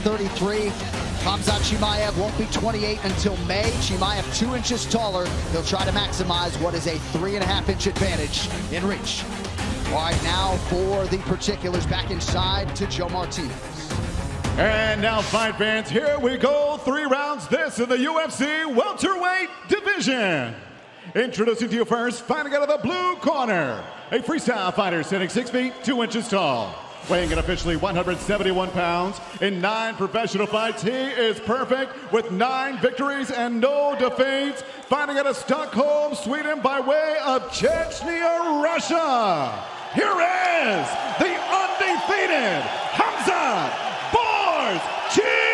33. Khamzat Chimaev won't be 28 until May. Chimaev 2 inches taller. He'll try to maximize what is a 3.5-inch advantage in reach. All right, now for the particulars, back inside to Joe Martinez. And now, fight fans, here we go. 3 rounds, this in the UFC welterweight division. Introducing to you first, fighting out of the blue corner, a freestyle fighter standing 6 feet 2 inches tall. Weighing in officially 171 pounds. In 9 professional fights, he is perfect with 9 victories and no defeats. Fighting out of Stockholm, Sweden by way of Chechnya, Russia. Here is the undefeated Khamzat Chimaev!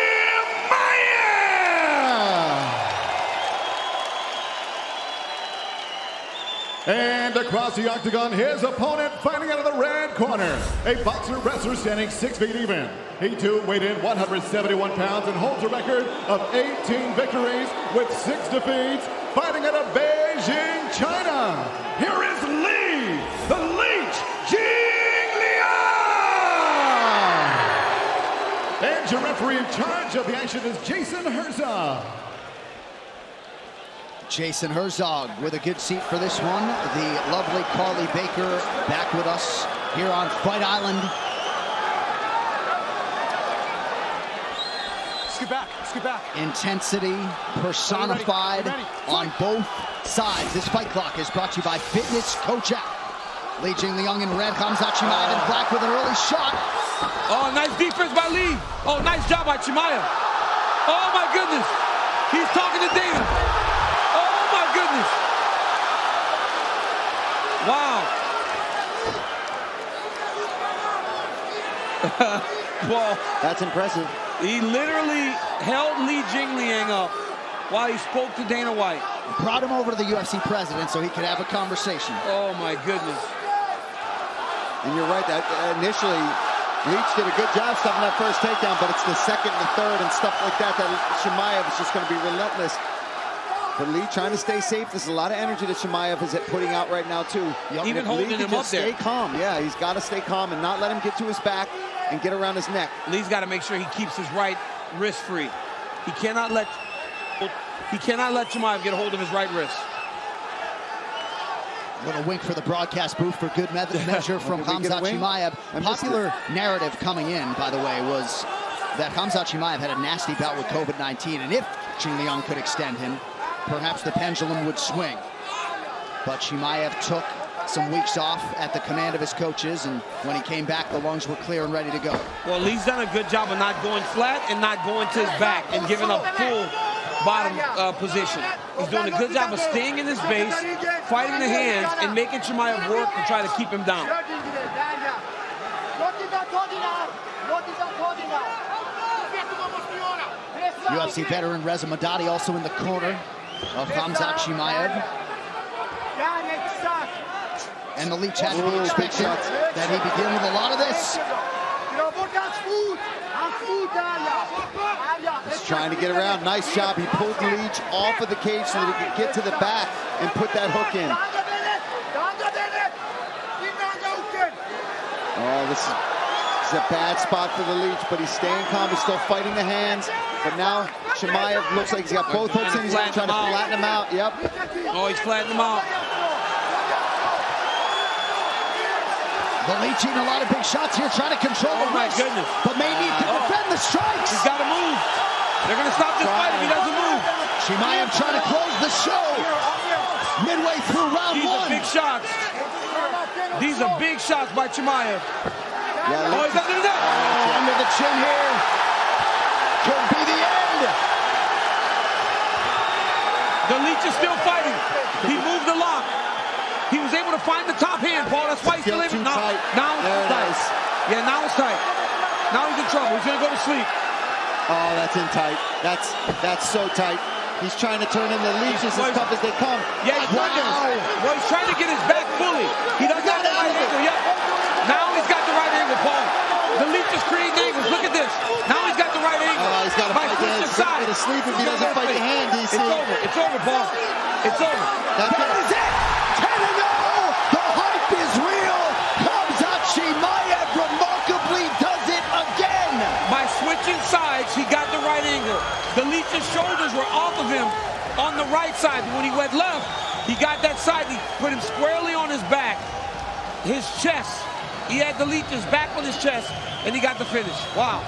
And across the octagon, his opponent fighting out of the red corner, a boxer wrestler standing 6 feet even. He too weighed in 171 pounds and holds a record of 18 victories with 6 defeats, fighting out of Beijing, China. Here is Li, the Leech Jingliang! And your referee in charge of the action is Jason Herzog. Jason Herzog with a good seat for this one. The lovely Carly Baker back with us here on Fight Island. Scoot back. Intensity personified on both sides. This fight clock is brought to you by Fitness Coach App. Li Jingliang in red, Khamzat Chimaev in black with an early shot. Oh, nice defense by Li. Oh, nice job by Chimaev. Oh my goodness. He's talking to Dana. Oh my goodness. Wow. Well, that's impressive. He literally held Li Jingliang up while he spoke to Dana White. Brought him over to the UFC president so he could have a conversation. Oh my goodness. And you're right, that initially Leach did a good job stopping that first takedown, but it's the second and third and stuff like that that Chimaev is just going to be relentless. But Li trying to stay safe. There's a lot of energy that Chimaev is putting out right now too. Even holding him up there. Stay calm. Yeah, he's got to stay calm and not let him get to his back and get around his neck. Li's got to make sure he keeps his right wrist free. He cannot let Chimaev get a hold of his right wrist. A little wink for the broadcast booth for good measure from Khamzat Chimaev. Popular narrative coming in, by the way, was that Khamzat Chimaev had a nasty bout with COVID-19, and if Jingliang could extend him, perhaps the pendulum would swing. But Chimaev took some weeks off at the command of his coaches, and when he came back, the lungs were clear and ready to go. Well, Li's done a good job of not going flat and not going to his back and giving a full bottom position. He's doing a good job of staying in his base, fighting the hands, and making Chimaev work to try to keep him down. UFC veteran Reza Madadi also in the corner of Khamzat Chimaev. And the Leech had to be expected that he begin with a lot of this. He's trying to get around. Nice job. He pulled Leach off of the cage so that he could get to the back and put that hook in. Oh, this is a bad spot for the Leech, but he's staying calm. He's still fighting the hands. But now Chimaev looks like he's got both hooks in. He's trying to flatten him out. Yep. Oh, he's flattening him out. The Leech eating a lot of big shots here, trying to control the wrist. Oh, my goodness. But may need to defend the strikes. He's got to move. They're going to stop this fight if he doesn't move. Chimaev trying to close the show. Midway through round one. These are big shots. These are big shots by Chimaev. Yeah, oh, he's under the net. Oh, under the chin here. Could be the end. The Leech is still fighting. He moved the lock. He was able to find the top hand, Paul. That's why he's still able. Now it's tight. Yeah, now it's tight. Now he's in trouble. He's going to go to sleep. Oh, that's in tight. That's so tight. He's trying to turn in the leeches as tough as they come. Yeah, he's well, he's trying to get his back fully. He doesn't have the right angle yet. Now he's got the right angle, Paul. The Leech is creating angles. Look at this. Now he's got the right angle. Oh, he's got to fight the hand. He's going to sleep if he doesn't fight the hand, DC. It's over. It's over, Paul. It's over. That is it. 10-0. The hype is real. Khamzat Chimaev remarkably does it again. By switching sides. sides, he got the right angle. The Leech's shoulders were off of him on the right side. When he went left, he got that side. He put him squarely on his back, his chest. He had the Leech's back on his chest, and he got the finish. Wow.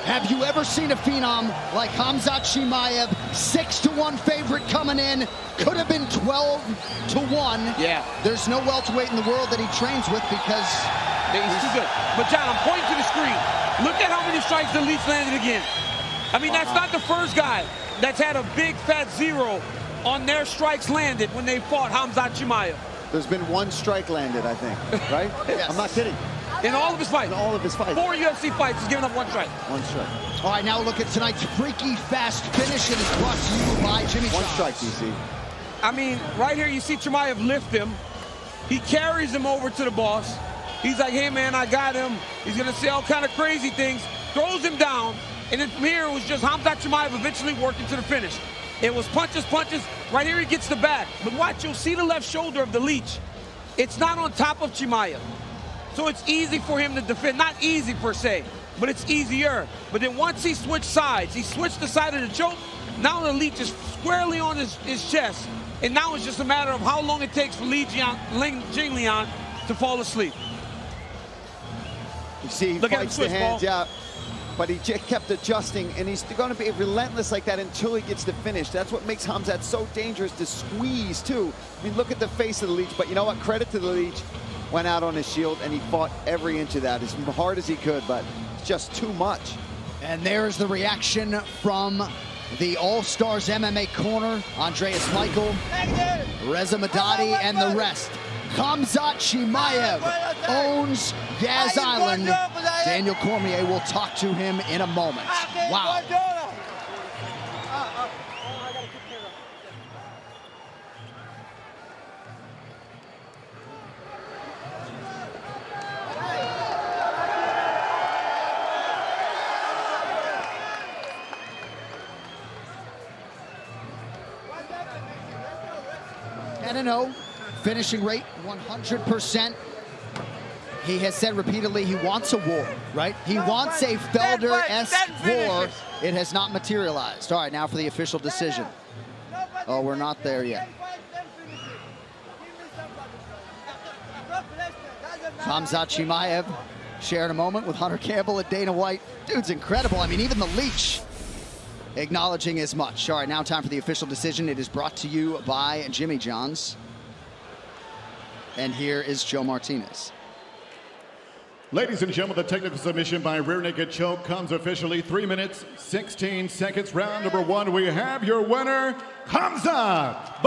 Have you ever seen a phenom like Khamzat Chimaev, 6-1 favorite coming in? Could have been 12-1. Yeah. There's no welterweight in the world that he trains with because he's too good. But John, I'm pointing to the screen. Look at how many strikes the Leech landed again. I mean, that's not the first guy that's had a big fat 0 on their strikes landed when they fought Khamzat Chimaev. There's been 1 strike landed, I think, right? Yes. I'm not kidding. In all of his fights. In all of his fights. 4 UFC fights, he's given up 1 strike. 1 strike. All right, now look at tonight's freaky fast finish. It is brought to you by Jimmy John. 1 strike, DC. I mean, right here you see Chimaev lift him. He carries him over to the boss. He's like, hey man, I got him. He's gonna say all kind of crazy things. Throws him down. And then from here it was just Khamzat Chimaev eventually working to the finish. It was punches, punches. Right here he gets the back. But watch, you'll see the left shoulder of the Leech. It's not on top of Chimaev. So it's easy for him to defend. Not easy per se, but it's easier. But then once he switched sides, he switched the side of the choke. Now the Leech is squarely on his chest. And now it's just a matter of how long it takes for Jingliang to fall asleep. You see, he Look at him fights the twist, hands, Paul. yeah. But he just kept adjusting, and he's going to be relentless like that until he gets the finish. That's what makes Khamzat so dangerous to squeeze, too. I mean, look at the face of the Leech. But you know what? Credit to the Leech. Went out on his shield, and he fought every inch of that as hard as he could, but it's just too much. And there's the reaction from the All-Stars MMA corner. Andreas Michael, Reza Madadi, and the rest. Khamzat Chimaev owns Yaz Island. Daniel Cormier will talk to him in a moment. Wow. And a no. Finishing rate 100%. He has said repeatedly he wants a war, right? He wants a Felder-esque war. It has not materialized. All right, now for the official decision. Oh, we're not there yet. Khamzat Chimaev shared a moment with Hunter Campbell and Dana White. Dude's incredible. I mean, even the Leech acknowledging as much. All right, now time for the official decision. It is brought to you by Jimmy John's. And here is Joe Martinez. Ladies and gentlemen, the technical submission by rear naked choke comes officially 3 minutes, 16 seconds. Round number 1, we have your winner, Khamzat